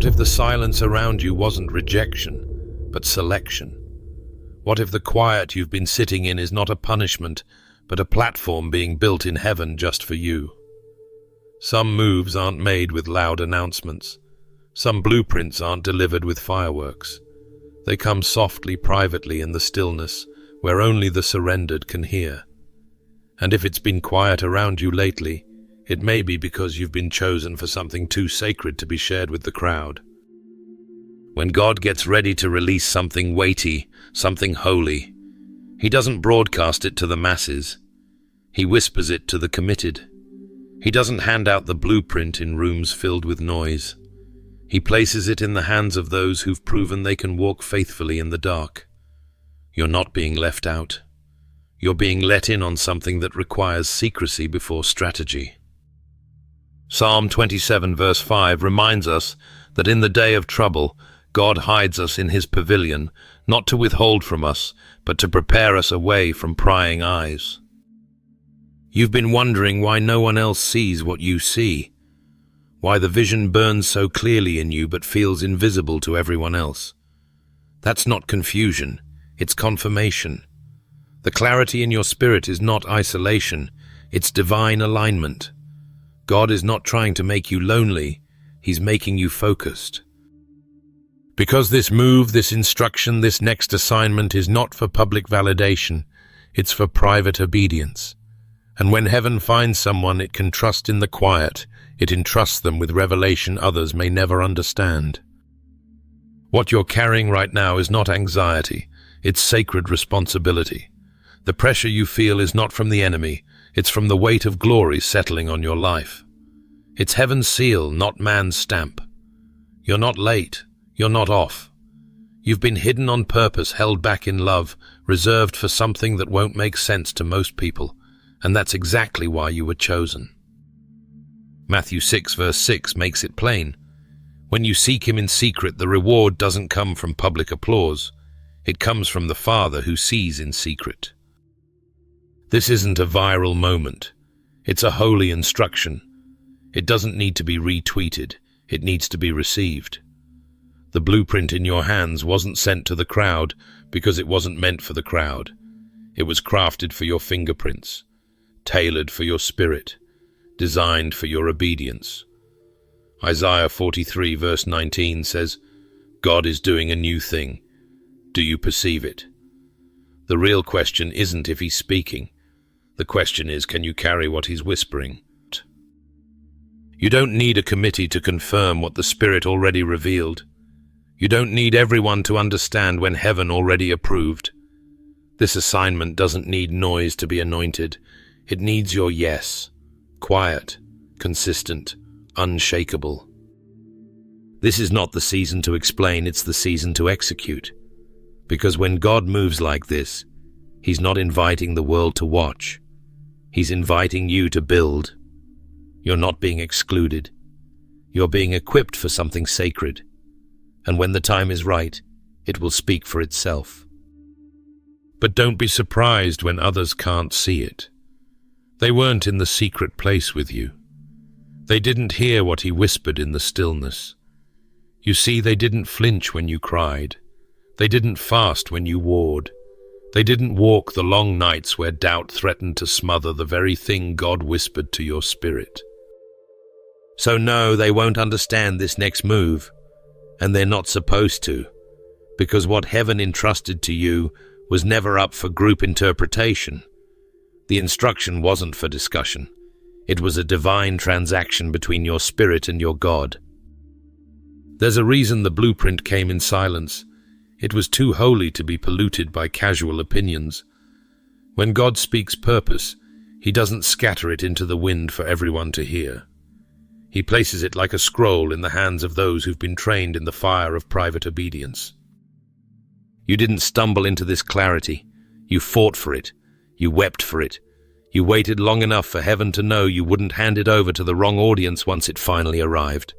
What if the silence around you wasn't rejection, but selection? What if the quiet you've been sitting in is not a punishment, but a platform being built in heaven just for you? Some moves aren't made with loud announcements. Some blueprints aren't delivered with fireworks. They come softly, privately in the stillness, where only the surrendered can hear. And if it's been quiet around you lately, it may be because you've been chosen for something too sacred to be shared with the crowd. When God gets ready to release something weighty, something holy, He doesn't broadcast it to the masses. He whispers it to the committed. He doesn't hand out the blueprint in rooms filled with noise. He places it in the hands of those who've proven they can walk faithfully in the dark. You're not being left out. You're being let in on something that requires secrecy before strategy. Psalm 27 verse 5 reminds us that in the day of trouble, God hides us in His pavilion, not to withhold from us, but to prepare us away from prying eyes. You've been wondering why no one else sees what you see, why the vision burns so clearly in you but feels invisible to everyone else. That's not confusion, it's confirmation. The clarity in your spirit is not isolation, it's divine alignment. God is not trying to make you lonely, He's making you focused. Because this move, this instruction, this next assignment is not for public validation, it's for private obedience. And when heaven finds someone it can trust in the quiet, it entrusts them with revelation others may never understand. What you're carrying right now is not anxiety, it's sacred responsibility. The pressure you feel is not from the enemy, it's from the weight of glory settling on your life. It's heaven's seal, not man's stamp. You're not late. You're not off. You've been hidden on purpose, held back in love, reserved for something that won't make sense to most people, and that's exactly why you were chosen. Matthew 6 verse 6 makes it plain. When you seek Him in secret, the reward doesn't come from public applause. It comes from the Father who sees in secret. This isn't a viral moment. It's a holy instruction. It doesn't need to be retweeted. It needs to be received. The blueprint in your hands wasn't sent to the crowd because it wasn't meant for the crowd. It was crafted for your fingerprints, tailored for your spirit, designed for your obedience. Isaiah 43 verse 19 says, God is doing a new thing. Do you perceive it? The real question isn't if He's speaking. The question is, can you carry what He's whispering? You don't need a committee to confirm what the Spirit already revealed. You don't need everyone to understand when heaven already approved. This assignment doesn't need noise to be anointed. It needs your yes, quiet, consistent, unshakable. This is not the season to explain, it's the season to execute. Because when God moves like this, He's not inviting the world to watch. He's inviting you to build. You're not being excluded. You're being equipped for something sacred. And when the time is right, it will speak for itself. But don't be surprised when others can't see it. They weren't in the secret place with you. They didn't hear what He whispered in the stillness. You see, they didn't flinch when you cried. They didn't fast when you warred. They didn't walk the long nights where doubt threatened to smother the very thing God whispered to your spirit. So no, they won't understand this next move. And they're not supposed to, because what heaven entrusted to you was never up for group interpretation. The instruction wasn't for discussion. It was a divine transaction between your spirit and your God. There's a reason the blueprint came in silence. It was too holy to be polluted by casual opinions. When God speaks purpose, He doesn't scatter it into the wind for everyone to hear. He places it like a scroll in the hands of those who've been trained in the fire of private obedience. You didn't stumble into this clarity. You fought for it. You wept for it. You waited long enough for heaven to know you wouldn't hand it over to the wrong audience once it finally arrived.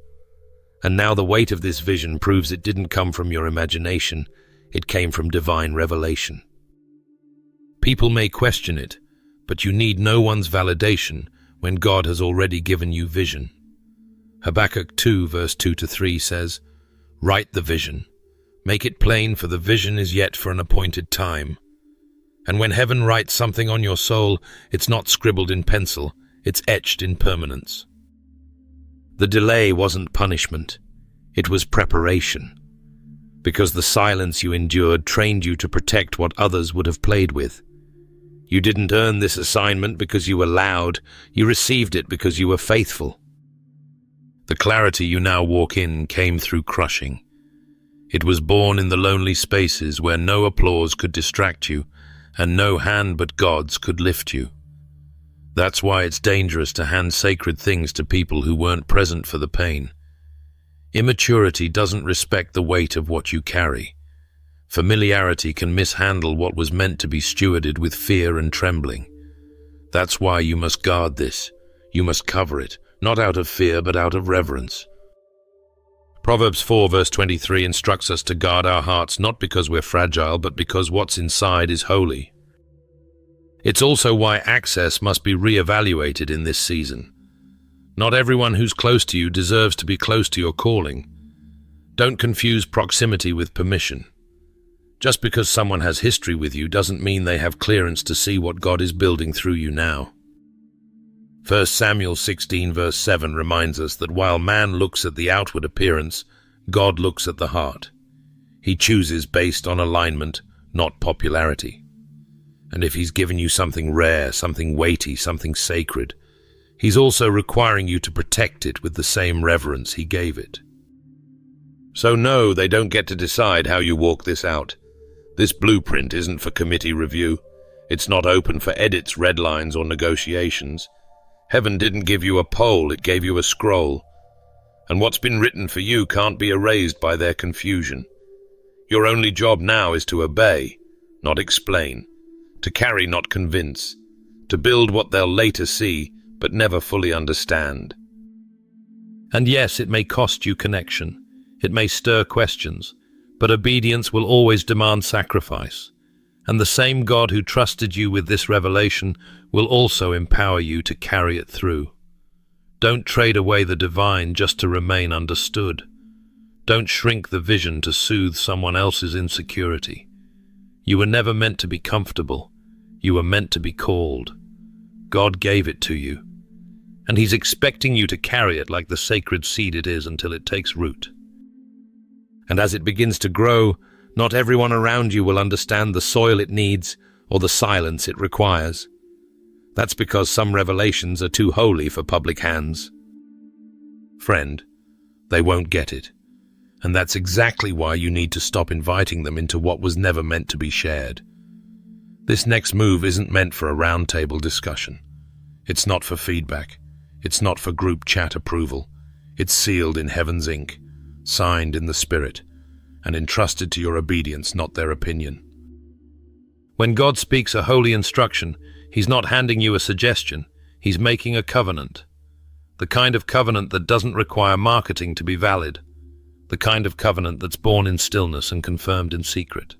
And now the weight of this vision proves it didn't come from your imagination. It came from divine revelation. People may question it, but you need no one's validation when God has already given you vision. Habakkuk 2 verse 2-3 says, Write the vision. Make it plain, for the vision is yet for an appointed time. And when heaven writes something on your soul, it's not scribbled in pencil, it's etched in permanence. The delay wasn't punishment, it was preparation. Because the silence you endured trained you to protect what others would have played with. You didn't earn this assignment because you were loud, you received it because you were faithful. The clarity you now walk in came through crushing. It was born in the lonely spaces where no applause could distract you, and no hand but God's could lift you. That's why it's dangerous to hand sacred things to people who weren't present for the pain. Immaturity doesn't respect the weight of what you carry. Familiarity can mishandle what was meant to be stewarded with fear and trembling. That's why you must guard this. You must cover it, not out of fear but out of reverence. Proverbs 4 verse 23 instructs us to guard our hearts not because we're fragile, but because what's inside is holy. It's also why access must be re-evaluated in this season. Not everyone who's close to you deserves to be close to your calling. Don't confuse proximity with permission. Just because someone has history with you doesn't mean they have clearance to see what God is building through you now. 1 Samuel 16 verse 7 reminds us that while man looks at the outward appearance, God looks at the heart. He chooses based on alignment, not popularity. And if he's given you something rare, something weighty, something sacred, he's also requiring you to protect it with the same reverence he gave it. So no, they don't get to decide how you walk this out. This blueprint isn't for committee review. It's not open for edits, red lines, or negotiations. Heaven didn't give you a poll, it gave you a scroll. And what's been written for you can't be erased by their confusion. Your only job now is to obey, not explain, to carry, not convince, to build what they'll later see, but never fully understand. And yes, it may cost you connection. It may stir questions, but obedience will always demand sacrifice. And the same God who trusted you with this revelation will also empower you to carry it through. Don't trade away the divine just to remain understood. Don't shrink the vision to soothe someone else's insecurity. You were never meant to be comfortable. You were meant to be called. God gave it to you, and He's expecting you to carry it like the sacred seed it is until it takes root. And as it begins to grow, not everyone around you will understand the soil it needs or the silence it requires. That's because some revelations are too holy for public hands. Friend, they won't get it. And that's exactly why you need to stop inviting them into what was never meant to be shared. This next move isn't meant for a roundtable discussion. It's not for feedback. It's not for group chat approval. It's sealed in heaven's ink, signed in the Spirit, and entrusted to your obedience, not their opinion. When God speaks a holy instruction, He's not handing you a suggestion, He's making a covenant. The kind of covenant that doesn't require marketing to be valid. The kind of covenant that's born in stillness and confirmed in secret.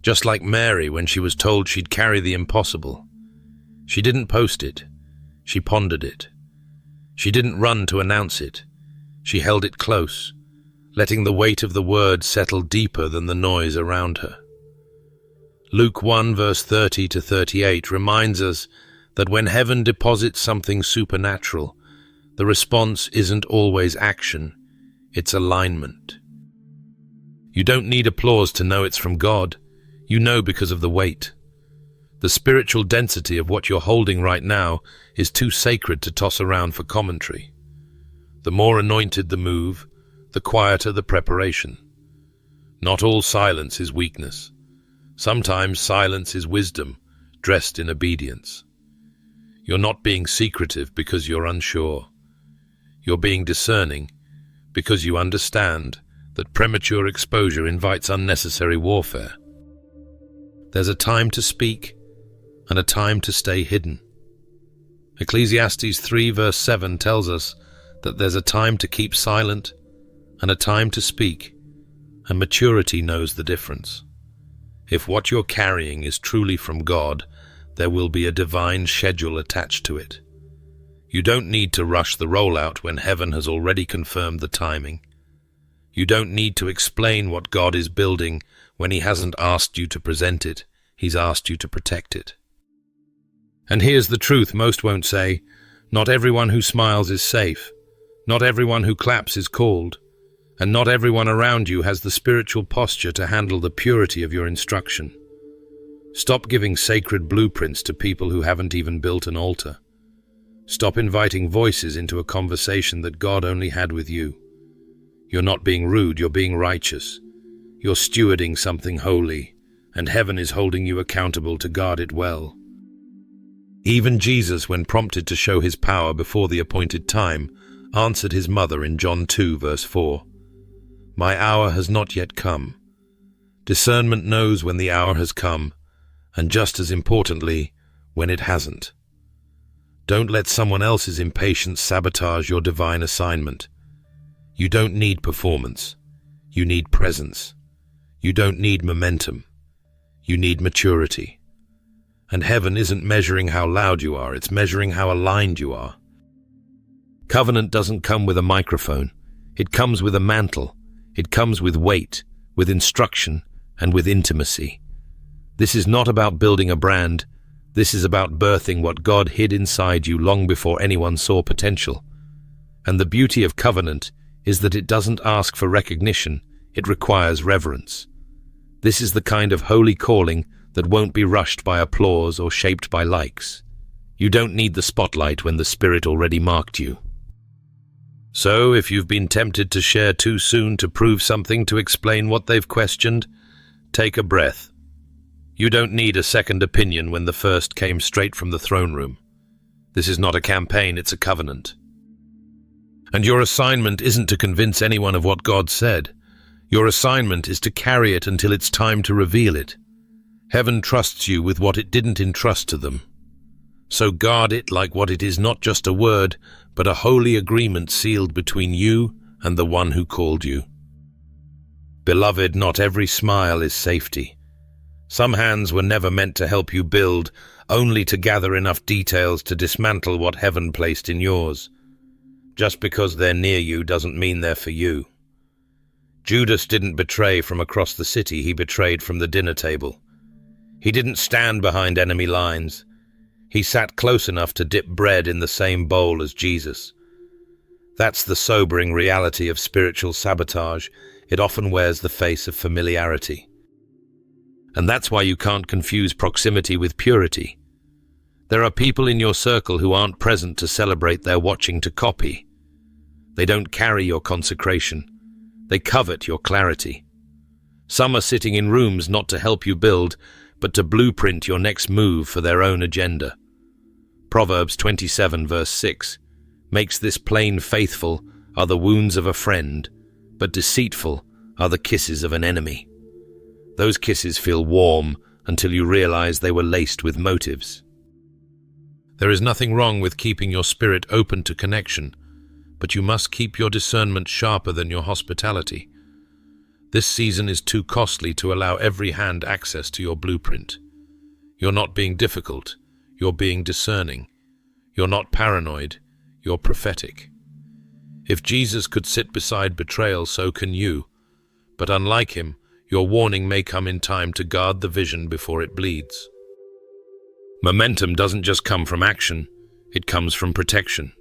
Just like Mary when she was told she'd carry the impossible. She didn't post it, she pondered it. She didn't run to announce it, she held it close, letting the weight of the word settle deeper than the noise around her. Luke 1 verse 30 to 38 reminds us that when heaven deposits something supernatural, the response isn't always action, it's alignment. You don't need applause to know it's from God. You know because of the weight. The spiritual density of what you're holding right now is too sacred to toss around for commentary. The more anointed the move, the quieter the preparation. Not all silence is weakness. Sometimes silence is wisdom, dressed in obedience. You're not being secretive because you're unsure. You're being discerning because you understand that premature exposure invites unnecessary warfare. There's a time to speak and a time to stay hidden. Ecclesiastes 3 verse 7 tells us that there's a time to keep silent and a time to speak, and maturity knows the difference. If what you're carrying is truly from God, there will be a divine schedule attached to it. You don't need to rush the rollout when heaven has already confirmed the timing. You don't need to explain what God is building when He hasn't asked you to present it. He's asked you to protect it. And here's the truth most won't say. Not everyone who smiles is safe. Not everyone who claps is called. And not everyone around you has the spiritual posture to handle the purity of your instruction. Stop giving sacred blueprints to people who haven't even built an altar. Stop inviting voices into a conversation that God only had with you. You're not being rude, you're being righteous. You're stewarding something holy, and heaven is holding you accountable to guard it well. Even Jesus, when prompted to show his power before the appointed time, answered his mother in John 2, verse 4. My hour has not yet come. Discernment knows when the hour has come, and just as importantly, when it hasn't. Don't let someone else's impatience sabotage your divine assignment. You don't need performance. You need presence. You don't need momentum. You need maturity. And heaven isn't measuring how loud you are, it's measuring how aligned you are. Covenant doesn't come with a microphone. It comes with a mantle. It comes with weight, with instruction, and with intimacy. This is not about building a brand. This is about birthing what God hid inside you long before anyone saw potential. And the beauty of covenant is that it doesn't ask for recognition, it requires reverence. This is the kind of holy calling that won't be rushed by applause or shaped by likes. You don't need the spotlight when the Spirit already marked you. So, if you've been tempted to share too soon to prove something, to explain what they've questioned, take a breath. You don't need a second opinion when the first came straight from the throne room. This is not a campaign, it's a covenant. And your assignment isn't to convince anyone of what God said. Your assignment is to carry it until it's time to reveal it. Heaven trusts you with what it didn't entrust to them. So guard it like what it is, not just a word, but a holy agreement sealed between you and the one who called you. Beloved, not every smile is safety. Some hands were never meant to help you build, only to gather enough details to dismantle what heaven placed in yours. Just because they're near you doesn't mean they're for you. Judas didn't betray from across the city, he betrayed from the dinner table. He didn't stand behind enemy lines. He sat close enough to dip bread in the same bowl as Jesus. That's the sobering reality of spiritual sabotage. It often wears the face of familiarity. And that's why you can't confuse proximity with purity. There are people in your circle who aren't present to celebrate, they're watching to copy. They don't carry your consecration. They covet your clarity. Some are sitting in rooms not to help you build, but to blueprint your next move for their own agenda. Proverbs 27 verse 6 makes this plain: faithful are the wounds of a friend, but deceitful are the kisses of an enemy. Those kisses feel warm until you realize they were laced with motives. There is nothing wrong with keeping your spirit open to connection, but you must keep your discernment sharper than your hospitality. This season is too costly to allow every hand access to your blueprint. You're not being difficult, you're being discerning. You're not paranoid, you're prophetic. If Jesus could sit beside betrayal, so can you. But unlike him, your warning may come in time to guard the vision before it bleeds. Momentum doesn't just come from action, it comes from protection.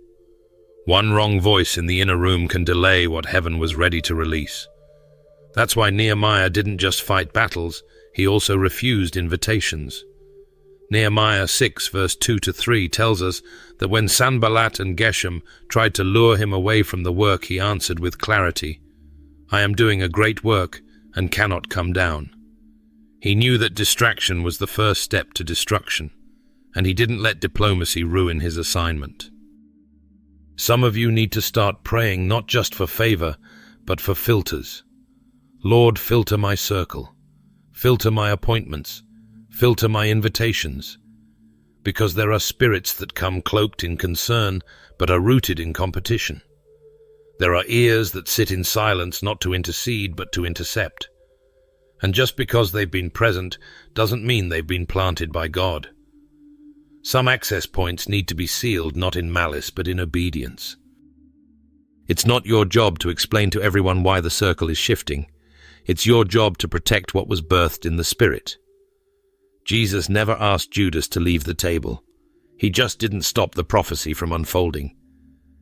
One wrong voice in the inner room can delay what heaven was ready to release. That's why Nehemiah didn't just fight battles, he also refused invitations. Nehemiah 6 verse 2-3 tells us that when Sanballat and Geshem tried to lure him away from the work, he answered with clarity, I am doing a great work and cannot come down. He knew that distraction was the first step to destruction, and he didn't let diplomacy ruin his assignment. Some of you need to start praying not just for favor, but for filters. Lord, filter my circle, filter my appointments, filter my invitations, because there are spirits that come cloaked in concern, but are rooted in competition. There are ears that sit in silence, not to intercede, but to intercept. And just because they've been present doesn't mean they've been planted by God. Some access points need to be sealed, not in malice, but in obedience. It's not your job to explain to everyone why the circle is shifting. It's your job to protect what was birthed in the Spirit. Jesus never asked Judas to leave the table. He just didn't stop the prophecy from unfolding.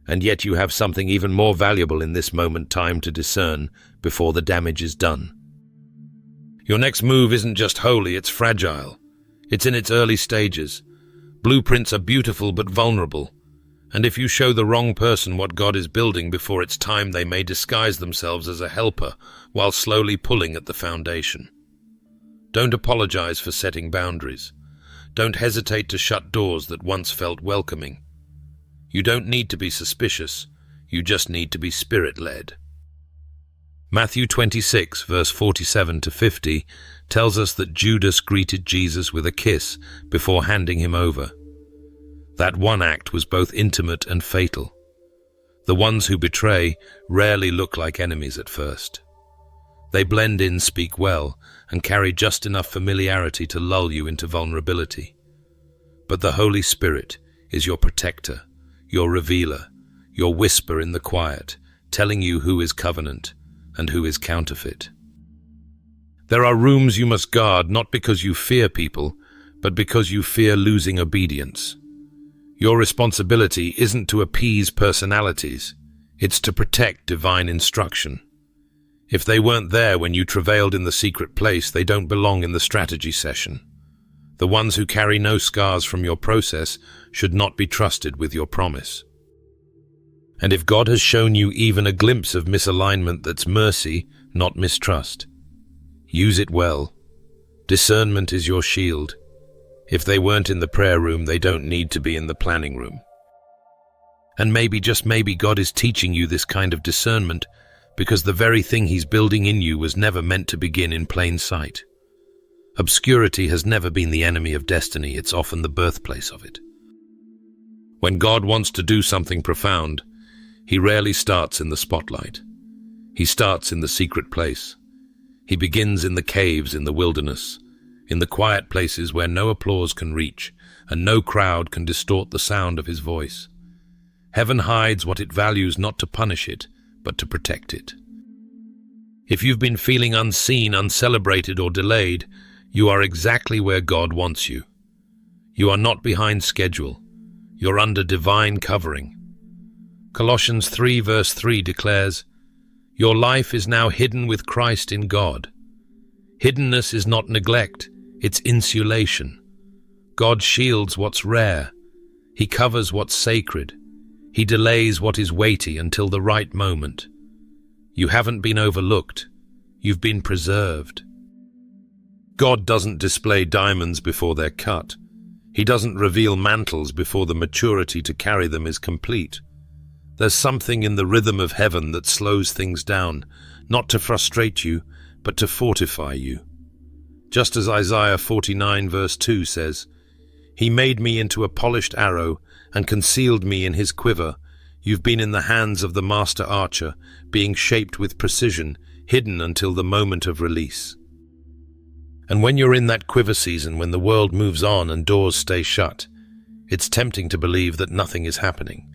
And yet you have something even more valuable in this moment, time to discern before the damage is done. Your next move isn't just holy, it's fragile. It's in its early stages. Blueprints are beautiful but vulnerable. And if you show the wrong person what God is building before it's time, they may disguise themselves as a helper while slowly pulling at the foundation. Don't apologize for setting boundaries. Don't hesitate to shut doors that once felt welcoming. You don't need to be suspicious, you just need to be Spirit-led. Matthew 26, verse 47 to 50, tells us that Judas greeted Jesus with a kiss before handing him over. That one act was both intimate and fatal. The ones who betray rarely look like enemies at first. They blend in, speak well, and carry just enough familiarity to lull you into vulnerability. But the Holy Spirit is your protector, your revealer, your whisper in the quiet, telling you who is covenant and who is counterfeit. There are rooms you must guard, not because you fear people, but because you fear losing obedience. Your responsibility isn't to appease personalities, it's to protect divine instruction. If they weren't there when you travailed in the secret place, they don't belong in the strategy session. The ones who carry no scars from your process should not be trusted with your promise. And if God has shown you even a glimpse of misalignment, that's mercy, not mistrust. Use it well. Discernment is your shield. If they weren't in the prayer room, they don't need to be in the planning room. And maybe, just maybe, God is teaching you this kind of discernment because the very thing He's building in you was never meant to begin in plain sight. Obscurity has never been the enemy of destiny, it's often the birthplace of it. When God wants to do something profound, He rarely starts in the spotlight. He starts in the secret place. He begins in the caves, in the wilderness, in the quiet places where no applause can reach and no crowd can distort the sound of His voice. Heaven hides what it values, not to punish it, but to protect it. If you've been feeling unseen, uncelebrated, or delayed, you are exactly where God wants you. You are not behind schedule. You're under divine covering. Colossians 3 verse 3 declares, "Your life is now hidden with Christ in God." Hiddenness is not neglect, it's insulation. God shields what's rare. He covers what's sacred. He delays what is weighty until the right moment. You haven't been overlooked. You've been preserved. God doesn't display diamonds before they're cut. He doesn't reveal mantles before the maturity to carry them is complete. There's something in the rhythm of heaven that slows things down, not to frustrate you, but to fortify you. Just as Isaiah 49 verse 2 says, "He made me into a polished arrow and concealed me in His quiver. You've been in the hands of the master archer, being shaped with precision, hidden until the moment of release." And when you're in that quiver season, when the world moves on and doors stay shut, it's tempting to believe that nothing is happening.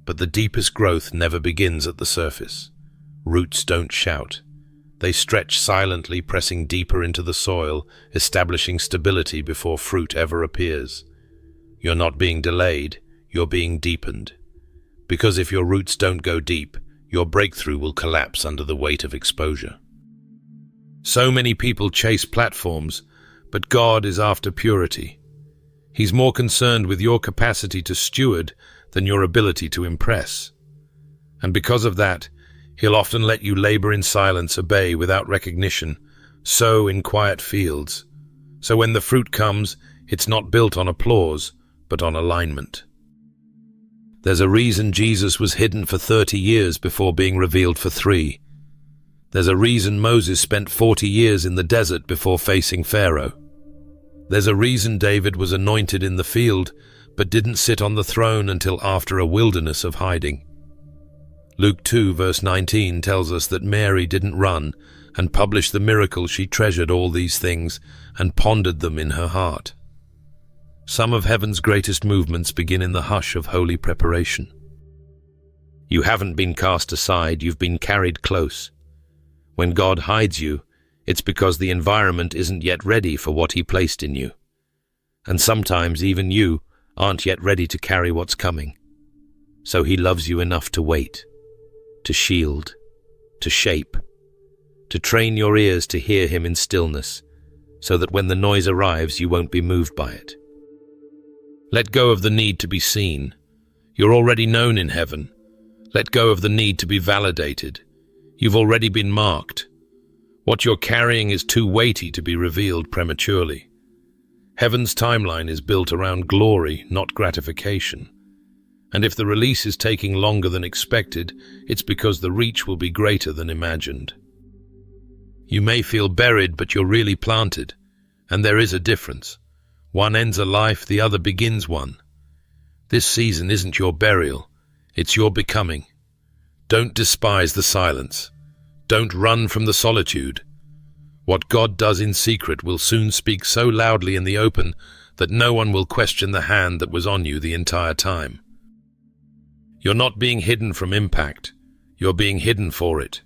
But the deepest growth never begins at the surface. Roots don't shout. They stretch silently, pressing deeper into the soil, establishing stability before fruit ever appears. You're not being delayed, you're being deepened. Because if your roots don't go deep, your breakthrough will collapse under the weight of exposure. So many people chase platforms, but God is after purity. He's more concerned with your capacity to steward than your ability to impress. And because of that, He'll often let you labor in silence, obey without recognition, sow in quiet fields. So when the fruit comes, it's not built on applause, but on alignment. There's a reason Jesus was hidden for 30 years before being revealed for 3. There's a reason Moses spent 40 years in the desert before facing Pharaoh. There's a reason David was anointed in the field, but didn't sit on the throne until after a wilderness of hiding. Luke 2 verse 19 tells us that Mary didn't run and publish the miracle. She treasured all these things and pondered them in her heart. Some of heaven's greatest movements begin in the hush of holy preparation. You haven't been cast aside, you've been carried close. When God hides you, it's because the environment isn't yet ready for what He placed in you. And sometimes even you aren't yet ready to carry what's coming. So He loves you enough to wait, to shield, to shape, to train your ears to hear Him in stillness, so that when the noise arrives, you won't be moved by it. Let go of the need to be seen. You're already known in heaven. Let go of the need to be validated. You've already been marked. What you're carrying is too weighty to be revealed prematurely. Heaven's timeline is built around glory, not gratification. And if the release is taking longer than expected, it's because the reach will be greater than imagined. You may feel buried, but you're really planted. And there is a difference. One ends a life, the other begins one. This season isn't your burial, it's your becoming. Don't despise the silence. Don't run from the solitude. What God does in secret will soon speak so loudly in the open that no one will question the hand that was on you the entire time. You're not being hidden from impact. You're being hidden for it.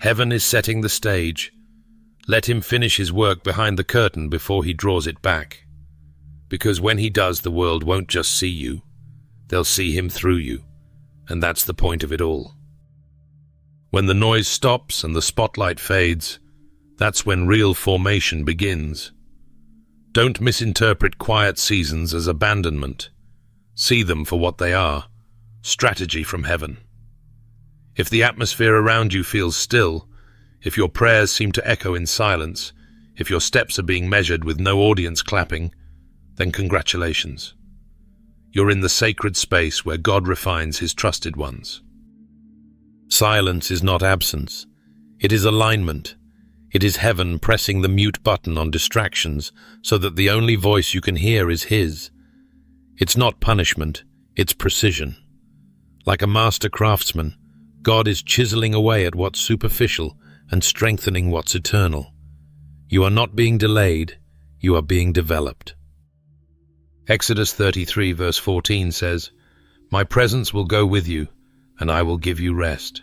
Heaven is setting the stage. Let Him finish His work behind the curtain before He draws it back. Because when He does, the world won't just see you. They'll see Him through you. And that's the point of it all. When the noise stops and the spotlight fades, that's when real formation begins. Don't misinterpret quiet seasons as abandonment. See them for what they are, strategy from heaven. If the atmosphere around you feels still, if your prayers seem to echo in silence, if your steps are being measured with no audience clapping, then congratulations. You're in the sacred space where God refines His trusted ones. Silence is not absence. It is alignment. It is heaven pressing the mute button on distractions so that the only voice you can hear is His. It's not punishment, it's precision. Like a master craftsman, God is chiseling away at what's superficial and strengthening what's eternal. You are not being delayed, you are being developed. Exodus 33 verse 14 says, "My presence will go with you, and I will give you rest."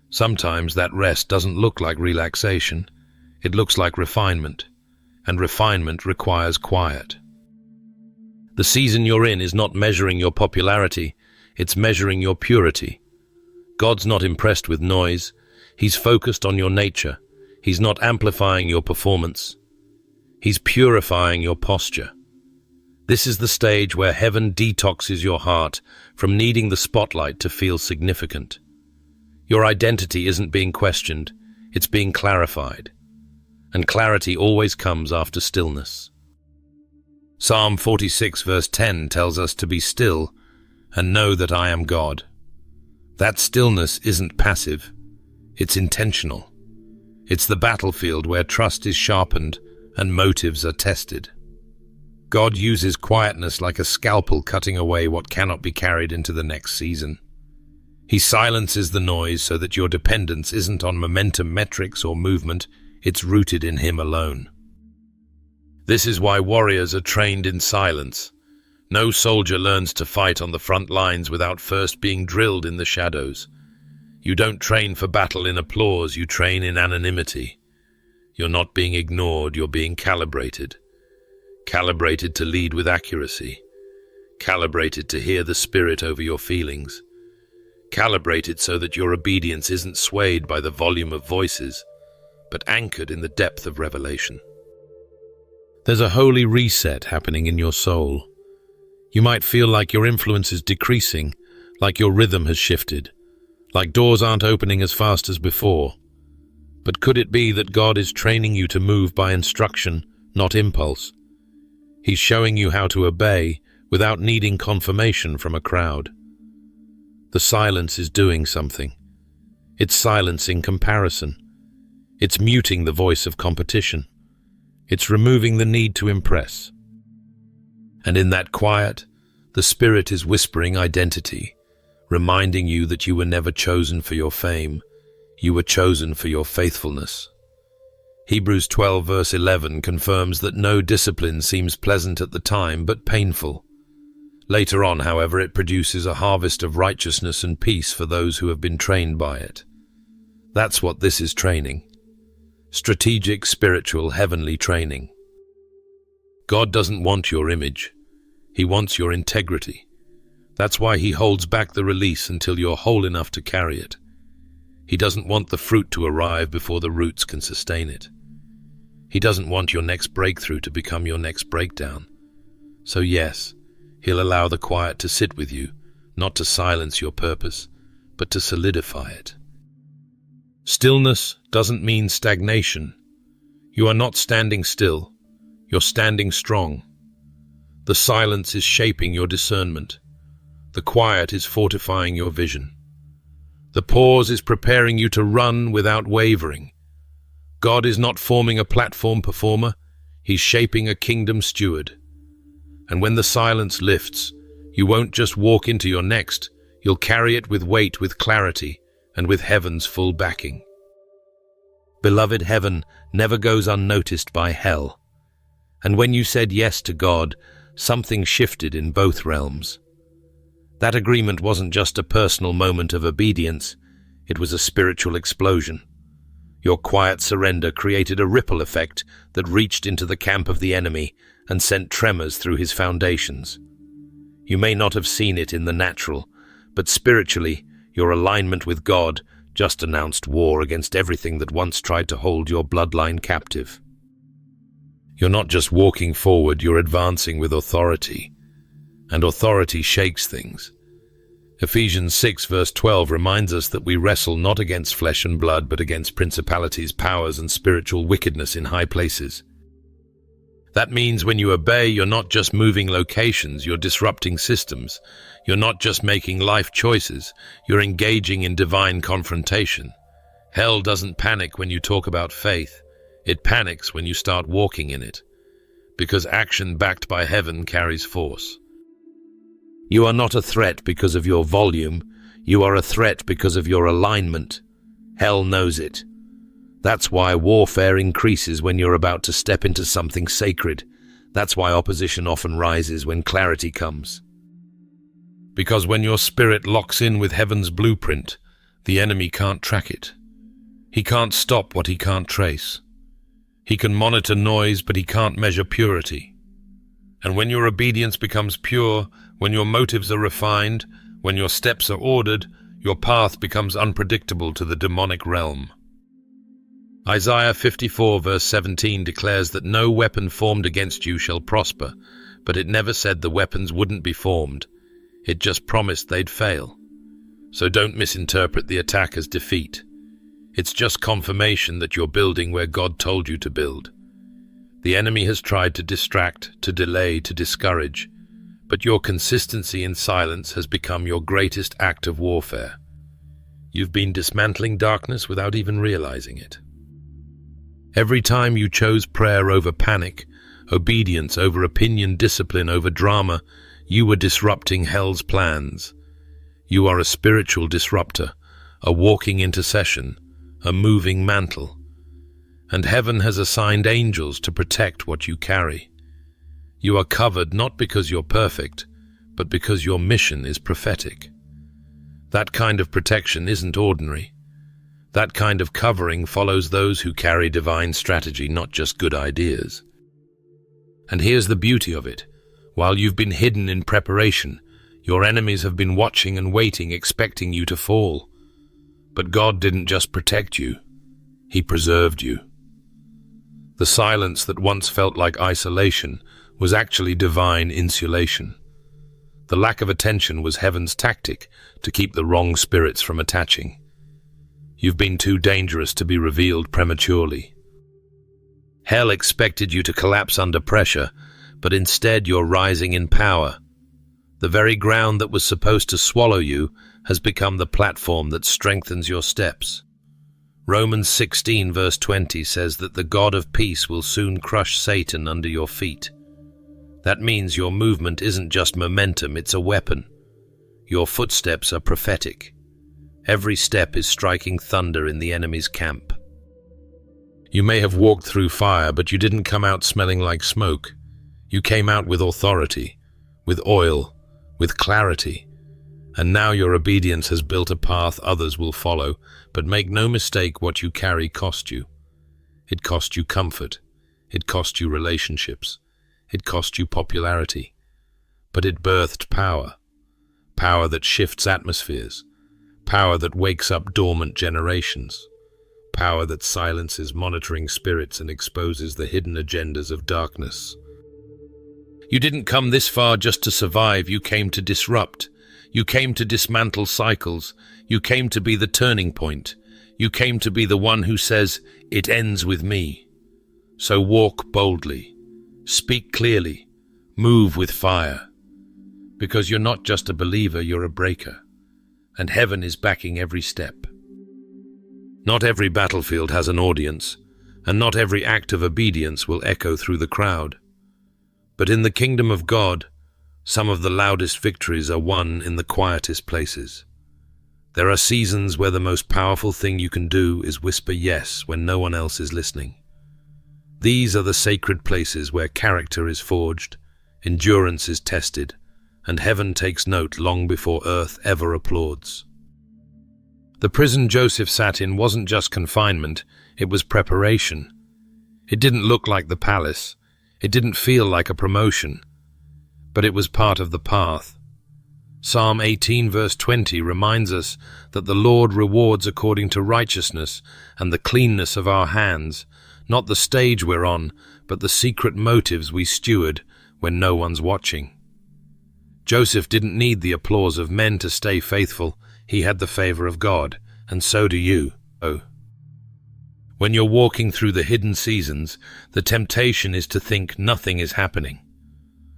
Sometimes that rest doesn't look like relaxation. It looks like refinement, and refinement requires quiet. The season you're in is not measuring your popularity, it's measuring your purity. God's not impressed with noise. He's focused on your nature. He's not amplifying your performance. He's purifying your posture. This is the stage where heaven detoxes your heart from needing the spotlight to feel significant. Your identity isn't being questioned, it's being clarified. And clarity always comes after stillness. Psalm 46 verse 10 tells us to be still and know that I am God. That stillness isn't passive, it's intentional. It's the battlefield where trust is sharpened and motives are tested. God uses quietness like a scalpel cutting away what cannot be carried into the next season. He silences the noise so that your dependence isn't on momentum metrics or movement, it's rooted in Him alone. This is why warriors are trained in silence. No soldier learns to fight on the front lines without first being drilled in the shadows. You don't train for battle in applause, you train in anonymity. You're not being ignored, you're being calibrated. Calibrated to lead with accuracy. Calibrated to hear the Spirit over your feelings. Calibrated so that your obedience isn't swayed by the volume of voices, but anchored in the depth of revelation. There's a holy reset happening in your soul. You might feel like your influence is decreasing, like your rhythm has shifted, like doors aren't opening as fast as before. But could it be that God is training you to move by instruction, not impulse? He's showing you how to obey without needing confirmation from a crowd. The silence is doing something. It's silencing comparison. It's muting the voice of competition. It's removing the need to impress. And in that quiet, the Spirit is whispering identity, reminding you that you were never chosen for your fame. You were chosen for your faithfulness. Hebrews 12 verse 11 confirms that no discipline seems pleasant at the time, but painful. Later on, however, it produces a harvest of righteousness and peace for those who have been trained by it. That's what this is training. Strategic, spiritual, heavenly training. God doesn't want your image. He wants your integrity. That's why he holds back the release until you're whole enough to carry it. He doesn't want the fruit to arrive before the roots can sustain it. He doesn't want your next breakthrough to become your next breakdown. So yes, he'll allow the quiet to sit with you, not to silence your purpose, but to solidify it. Stillness doesn't mean stagnation. You are not standing still. You're standing strong. The silence is shaping your discernment. The quiet is fortifying your vision. The pause is preparing you to run without wavering. God is not forming a platform performer. He's shaping a kingdom steward. And when the silence lifts, you won't just walk into your next, you'll carry it with weight, with clarity, and with heaven's full backing. Beloved, heaven never goes unnoticed by hell. And when you said yes to God, something shifted in both realms. That agreement wasn't just a personal moment of obedience, it was a spiritual explosion. Your quiet surrender created a ripple effect that reached into the camp of the enemy and sent tremors through his foundations. You may not have seen it in the natural, but spiritually, your alignment with God just announced war against everything that once tried to hold your bloodline captive. You're not just walking forward, you're advancing with authority. And authority shakes things. Ephesians 6 verse 12 reminds us that we wrestle not against flesh and blood, but against principalities, powers, and spiritual wickedness in high places. That means when you obey, you're not just moving locations, you're disrupting systems. You're not just making life choices, you're engaging in divine confrontation. Hell doesn't panic when you talk about faith. It panics when you start walking in it. Because action backed by heaven carries force. You are not a threat because of your volume. You are a threat because of your alignment. Hell knows it. That's why warfare increases when you're about to step into something sacred. That's why opposition often rises when clarity comes. Because when your spirit locks in with heaven's blueprint, the enemy can't track it. He can't stop what he can't trace. He can monitor noise, but he can't measure purity. And when your obedience becomes pure, when your motives are refined, when your steps are ordered, your path becomes unpredictable to the demonic realm. Isaiah 54 verse 17 declares that no weapon formed against you shall prosper, but it never said the weapons wouldn't be formed. It just promised they'd fail. So don't misinterpret the attack as defeat. It's just confirmation that you're building where God told you to build. The enemy has tried to distract, to delay, to discourage, but your consistency in silence has become your greatest act of warfare. You've been dismantling darkness without even realizing it. Every time you chose prayer over panic, obedience over opinion, discipline over drama, you were disrupting hell's plans. You are a spiritual disruptor, a walking intercession, a moving mantle. And heaven has assigned angels to protect what you carry. You are covered not because you're perfect, but because your mission is prophetic. That kind of protection isn't ordinary. That kind of covering follows those who carry divine strategy, not just good ideas. And here's the beauty of it. While you've been hidden in preparation, your enemies have been watching and waiting, expecting you to fall. But God didn't just protect you, He preserved you. The silence that once felt like isolation was actually divine insulation. The lack of attention was heaven's tactic to keep the wrong spirits from attaching. You've been too dangerous to be revealed prematurely. Hell expected you to collapse under pressure, but instead you're rising in power. The very ground that was supposed to swallow you has become the platform that strengthens your steps. Romans 16 verse 20 says that the God of peace will soon crush Satan under your feet. That means your movement isn't just momentum, it's a weapon. Your footsteps are prophetic. Every step is striking thunder in the enemy's camp. You may have walked through fire, but you didn't come out smelling like smoke. You came out with authority, with oil, with clarity. And now your obedience has built a path others will follow, but make no mistake, what you carry cost you. It cost you comfort. It cost you relationships. It cost you popularity. But it birthed power. Power that shifts atmospheres. Power that wakes up dormant generations. Power that silences monitoring spirits and exposes the hidden agendas of darkness. You didn't come this far just to survive. You came to disrupt. You came to dismantle cycles. You came to be the turning point. You came to be the one who says, "It ends with me." So walk boldly. Speak clearly. Move with fire. Because you're not just a believer, you're a breaker. And heaven is backing every step. Not every battlefield has an audience, and not every act of obedience will echo through the crowd. But in the kingdom of God, some of the loudest victories are won in the quietest places. There are seasons where the most powerful thing you can do is whisper yes when no one else is listening. These are the sacred places where character is forged, endurance is tested, and heaven takes note long before earth ever applauds. The prison Joseph sat in wasn't just confinement, it was preparation. It didn't look like the palace. It didn't feel like a promotion. But it was part of the path. Psalm 18 verse 20 reminds us that the Lord rewards according to righteousness and the cleanness of our hands, not the stage we're on, but the secret motives we steward when no one's watching. Joseph didn't need the applause of men to stay faithful. He had the favor of God, and so do you. Oh. When you're walking through the hidden seasons, the temptation is to think nothing is happening.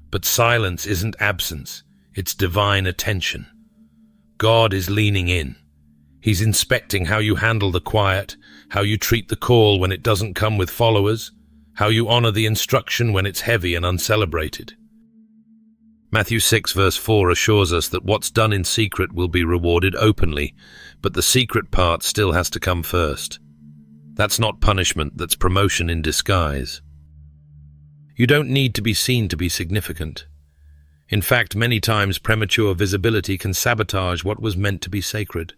But silence isn't absence, it's divine attention. God is leaning in. He's inspecting how you handle the quiet, how you treat the call when it doesn't come with followers, how you honor the instruction when it's heavy and uncelebrated. Matthew 6 verse 4 assures us that what's done in secret will be rewarded openly, but the secret part still has to come first. That's not punishment, that's promotion in disguise. You don't need to be seen to be significant. In fact, many times premature visibility can sabotage what was meant to be sacred.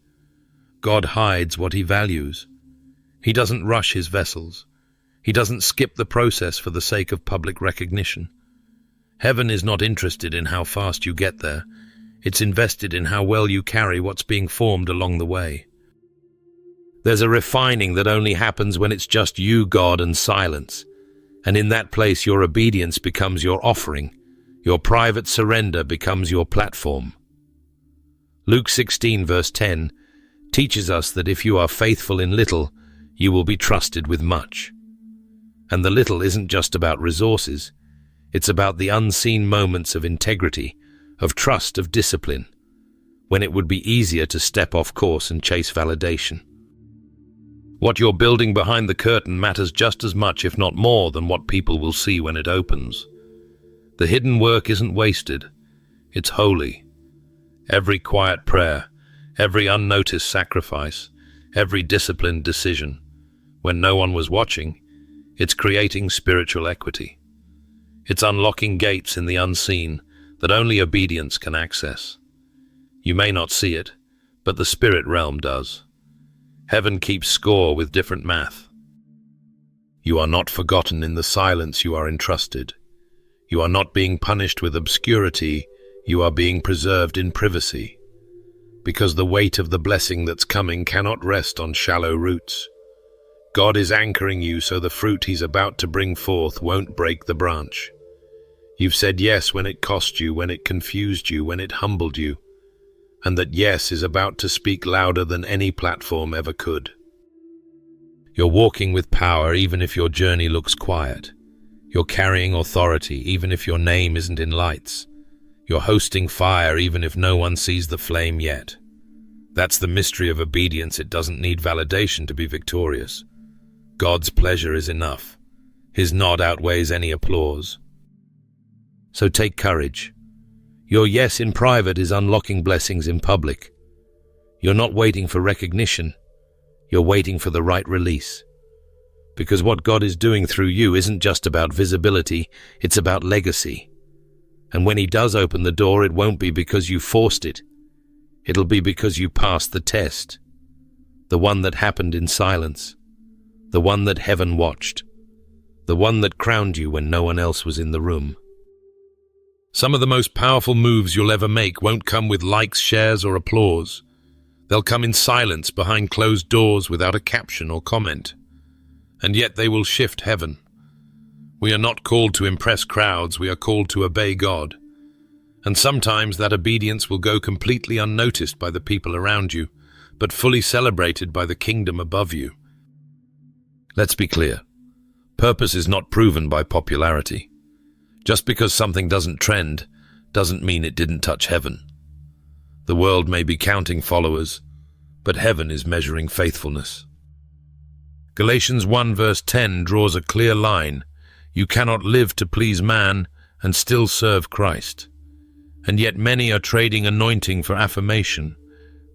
God hides what he values. He doesn't rush his vessels. He doesn't skip the process for the sake of public recognition. Heaven is not interested in how fast you get there. It's invested in how well you carry what's being formed along the way. There's a refining that only happens when it's just you, God, and silence. And in that place, your obedience becomes your offering. Your private surrender becomes your platform. Luke 16 verse 10 teaches us that if you are faithful in little, you will be trusted with much. And the little isn't just about resources. It's about the unseen moments of integrity, of trust, of discipline, when it would be easier to step off course and chase validation. What you're building behind the curtain matters just as much, if not more, than what people will see when it opens. The hidden work isn't wasted. It's holy. Every quiet prayer, every unnoticed sacrifice, every disciplined decision, when no one was watching, it's creating spiritual equity. It's unlocking gates in the unseen that only obedience can access. You may not see it, but the spirit realm does. Heaven keeps score with different math. You are not forgotten in the silence you are entrusted. You are not being punished with obscurity, you are being preserved in privacy. Because the weight of the blessing that's coming cannot rest on shallow roots. God is anchoring you so the fruit he's about to bring forth won't break the branch. You've said yes when it cost you, when it confused you, when it humbled you. And that yes is about to speak louder than any platform ever could. You're walking with power even if your journey looks quiet. You're carrying authority even if your name isn't in lights. You're hosting fire even if no one sees the flame yet. That's the mystery of obedience. It doesn't need validation to be victorious. God's pleasure is enough. His nod outweighs any applause. So take courage. Your yes in private is unlocking blessings in public. You're not waiting for recognition. You're waiting for the right release. Because what God is doing through you isn't just about visibility, it's about legacy. And when he does open the door, it won't be because you forced it. It'll be because you passed the test. The one that happened in silence. The one that heaven watched. The one that crowned you when no one else was in the room. Some of the most powerful moves you'll ever make won't come with likes, shares, or applause. They'll come in silence behind closed doors without a caption or comment. And yet they will shift heaven. We are not called to impress crowds, we are called to obey God. And sometimes that obedience will go completely unnoticed by the people around you, but fully celebrated by the kingdom above you. Let's be clear. Purpose is not proven by popularity. Just because something doesn't trend, doesn't mean it didn't touch heaven. The world may be counting followers, but heaven is measuring faithfulness. Galatians 1 verse 10 draws a clear line. You cannot live to please man and still serve Christ. And yet many are trading anointing for affirmation,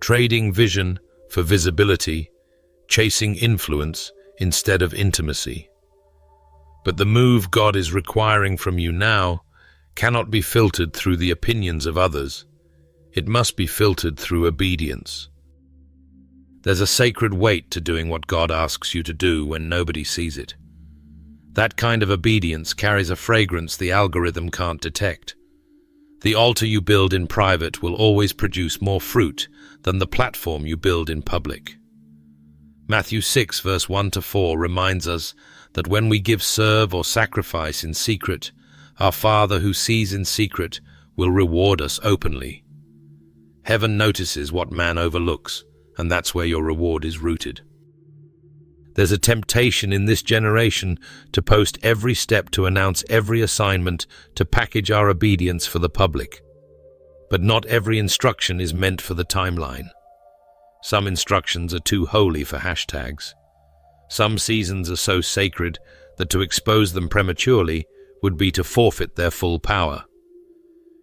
trading vision for visibility, chasing influence instead of intimacy. But the move God is requiring from you now cannot be filtered through the opinions of others. It must be filtered through obedience. There's a sacred weight to doing what God asks you to do when nobody sees it. That kind of obedience carries a fragrance the algorithm can't detect. The altar you build in private will always produce more fruit than the platform you build in public. Matthew 6 verse 1-4 reminds us that when we give, serve, or sacrifice in secret, our Father who sees in secret will reward us openly. Heaven notices what man overlooks, and that's where your reward is rooted. There's a temptation in this generation to post every step, to announce every assignment, to package our obedience for the public. But not every instruction is meant for the timeline. Some instructions are too holy for hashtags. Some seasons are so sacred that to expose them prematurely would be to forfeit their full power.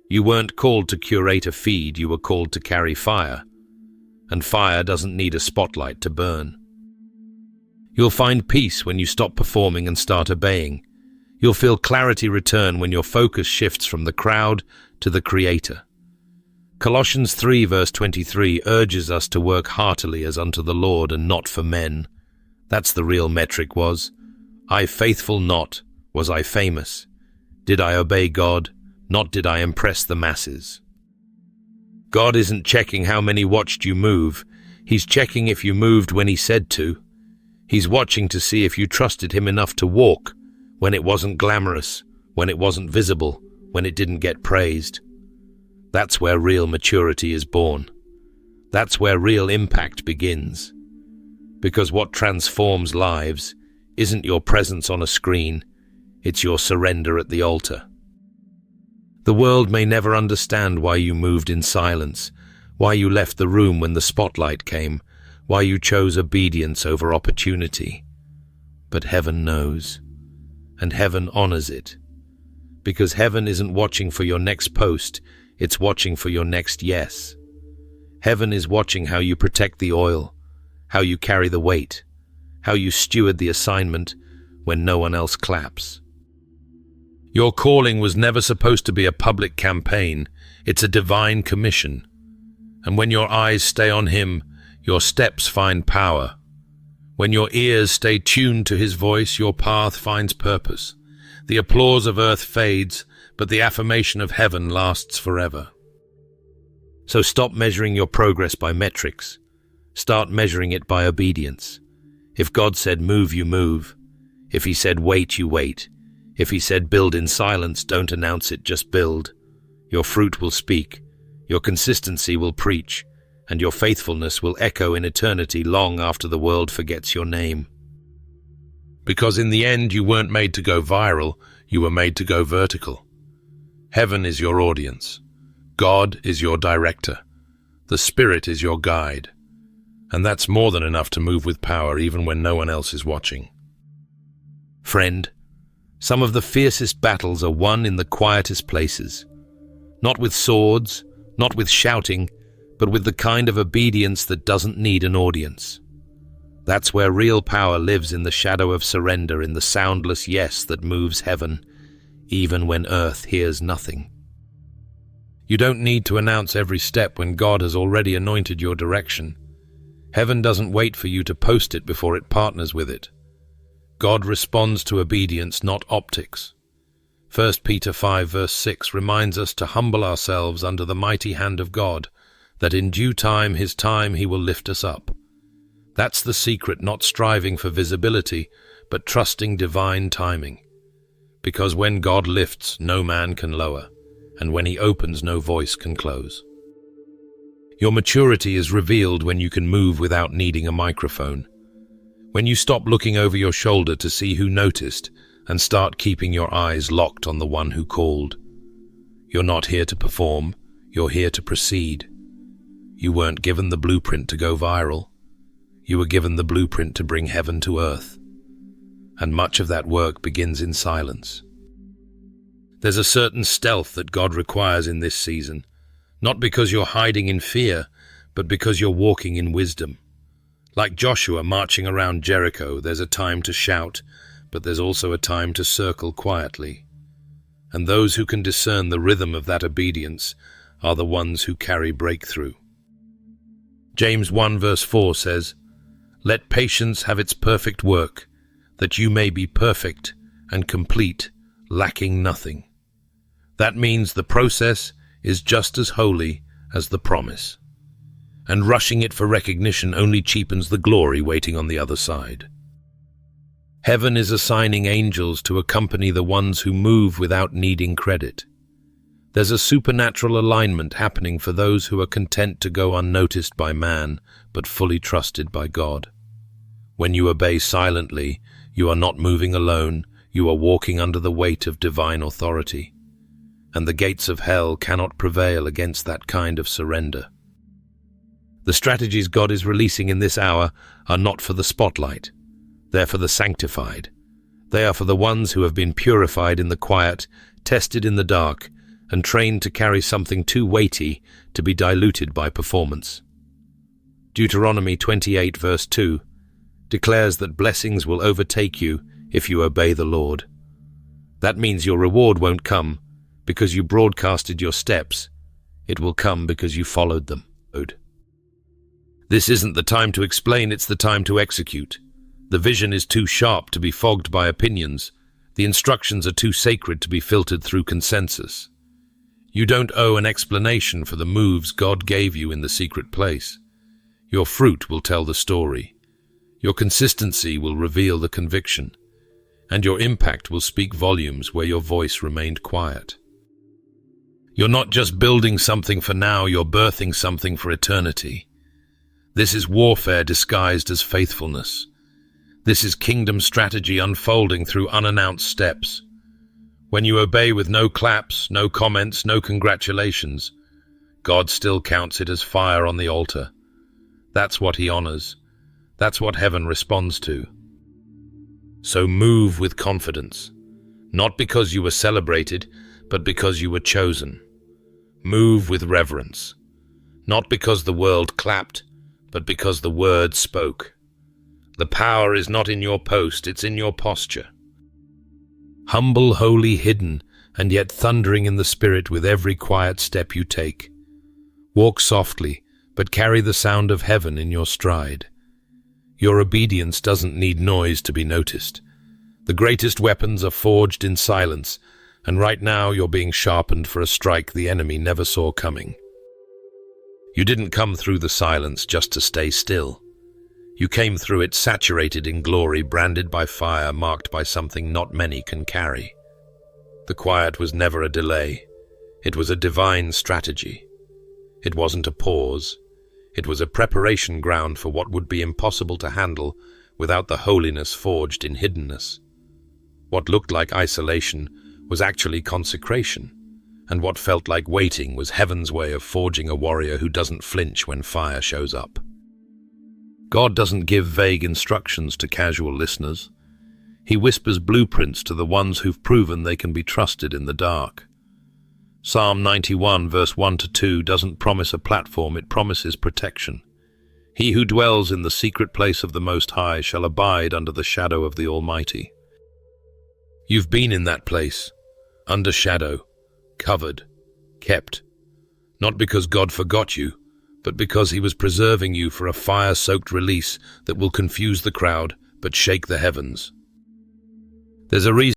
You weren't called to curate a feed, you were called to carry fire. And fire doesn't need a spotlight to burn. You'll find peace when you stop performing and start obeying. You'll feel clarity return when your focus shifts from the crowd to the Creator. Colossians 3 verse 23 urges us to work heartily as unto the Lord and not for men. That's the real metric was, I faithful not, was I famous? Did I obey God, not did I impress the masses? God isn't checking how many watched you move. He's checking if you moved when He said to. He's watching to see if you trusted Him enough to walk when it wasn't glamorous, when it wasn't visible, when it didn't get praised. That's where real maturity is born. That's where real impact begins. Because what transforms lives isn't your presence on a screen, it's your surrender at the altar. The world may never understand why you moved in silence, why you left the room when the spotlight came, why you chose obedience over opportunity. But heaven knows, and heaven honors it. Because heaven isn't watching for your next post, it's watching for your next yes. Heaven is watching how you protect the oil, how you carry the weight, how you steward the assignment when no one else claps. Your calling was never supposed to be a public campaign. It's a divine commission. And when your eyes stay on Him, your steps find power. When your ears stay tuned to His voice, your path finds purpose. The applause of earth fades, but the affirmation of heaven lasts forever. So stop measuring your progress by metrics. Start measuring it by obedience. If God said move, you move. If He said wait, you wait. If He said build in silence, don't announce it, just build. Your fruit will speak, your consistency will preach, and your faithfulness will echo in eternity long after the world forgets your name. Because in the end, you weren't made to go viral, you were made to go vertical. Heaven is your audience. God is your director. The Spirit is your guide. And that's more than enough to move with power even when no one else is watching. Friend, some of the fiercest battles are won in the quietest places. Not with swords, not with shouting, but with the kind of obedience that doesn't need an audience. That's where real power lives, in the shadow of surrender, in the soundless yes that moves heaven, even when earth hears nothing. You don't need to announce every step when God has already anointed your direction. Heaven doesn't wait for you to post it before it partners with it. God responds to obedience, not optics. 1 Peter 5 verse 6 reminds us to humble ourselves under the mighty hand of God, that in due time, His time, He will lift us up. That's the secret, not striving for visibility, but trusting divine timing. Because when God lifts, no man can lower, and when He opens, no voice can close. Your maturity is revealed when you can move without needing a microphone. When you stop looking over your shoulder to see who noticed and start keeping your eyes locked on the one who called. You're not here to perform, you're here to proceed. You weren't given the blueprint to go viral. You were given the blueprint to bring heaven to earth. And much of that work begins in silence. There's a certain stealth that God requires in this season, not because you're hiding in fear, but because you're walking in wisdom. Like Joshua marching around Jericho, there's a time to shout, but there's also a time to circle quietly. And those who can discern the rhythm of that obedience are the ones who carry breakthrough. James 1 verse 4 says, "Let patience have its perfect work, that you may be perfect and complete, lacking nothing." That means the process is just as holy as the promise. And rushing it for recognition only cheapens the glory waiting on the other side. Heaven is assigning angels to accompany the ones who move without needing credit. There's a supernatural alignment happening for those who are content to go unnoticed by man, but fully trusted by God. When you obey silently, you are not moving alone, you are walking under the weight of divine authority. And the gates of hell cannot prevail against that kind of surrender. The strategies God is releasing in this hour are not for the spotlight. They're for the sanctified. They are for the ones who have been purified in the quiet, tested in the dark, and trained to carry something too weighty to be diluted by performance. Deuteronomy 28 verse 2 declares that blessings will overtake you if you obey the Lord. That means your reward won't come because you broadcasted your steps. It will come because you followed them. This isn't the time to explain, it's the time to execute. The vision is too sharp to be fogged by opinions. The instructions are too sacred to be filtered through consensus. You don't owe an explanation for the moves God gave you in the secret place. Your fruit will tell the story. Your consistency will reveal the conviction. And your impact will speak volumes where your voice remained quiet. You're not just building something for now, you're birthing something for eternity. This is warfare disguised as faithfulness. This is kingdom strategy unfolding through unannounced steps. When you obey with no claps, no comments, no congratulations, God still counts it as fire on the altar. That's what He honors. That's what heaven responds to. So move with confidence, not because you were celebrated, but because you were chosen. Move with reverence, not because the world clapped, but because the word spoke. The power is not in your post, it's in your posture. Humble, holy, hidden, and yet thundering in the spirit with every quiet step you take. Walk softly, but carry the sound of heaven in your stride. Your obedience doesn't need noise to be noticed. The greatest weapons are forged in silence, and right now you're being sharpened for a strike the enemy never saw coming. You didn't come through the silence just to stay still. You came through it saturated in glory, branded by fire, marked by something not many can carry. The quiet was never a delay. It was a divine strategy. It wasn't a pause. It was a preparation ground for what would be impossible to handle without the holiness forged in hiddenness. What looked like isolation was actually consecration, and what felt like waiting was heaven's way of forging a warrior who doesn't flinch when fire shows up. God doesn't give vague instructions to casual listeners. He whispers blueprints to the ones who've proven they can be trusted in the dark. Psalm 91 verse 1-2 doesn't promise a platform, it promises protection. He who dwells in the secret place of the Most High shall abide under the shadow of the Almighty. You've been in that place, under shadow, covered, kept, Not because God forgot you, but because he was preserving you for a fire-soaked release that will confuse the crowd but shake the heavens. There's a reason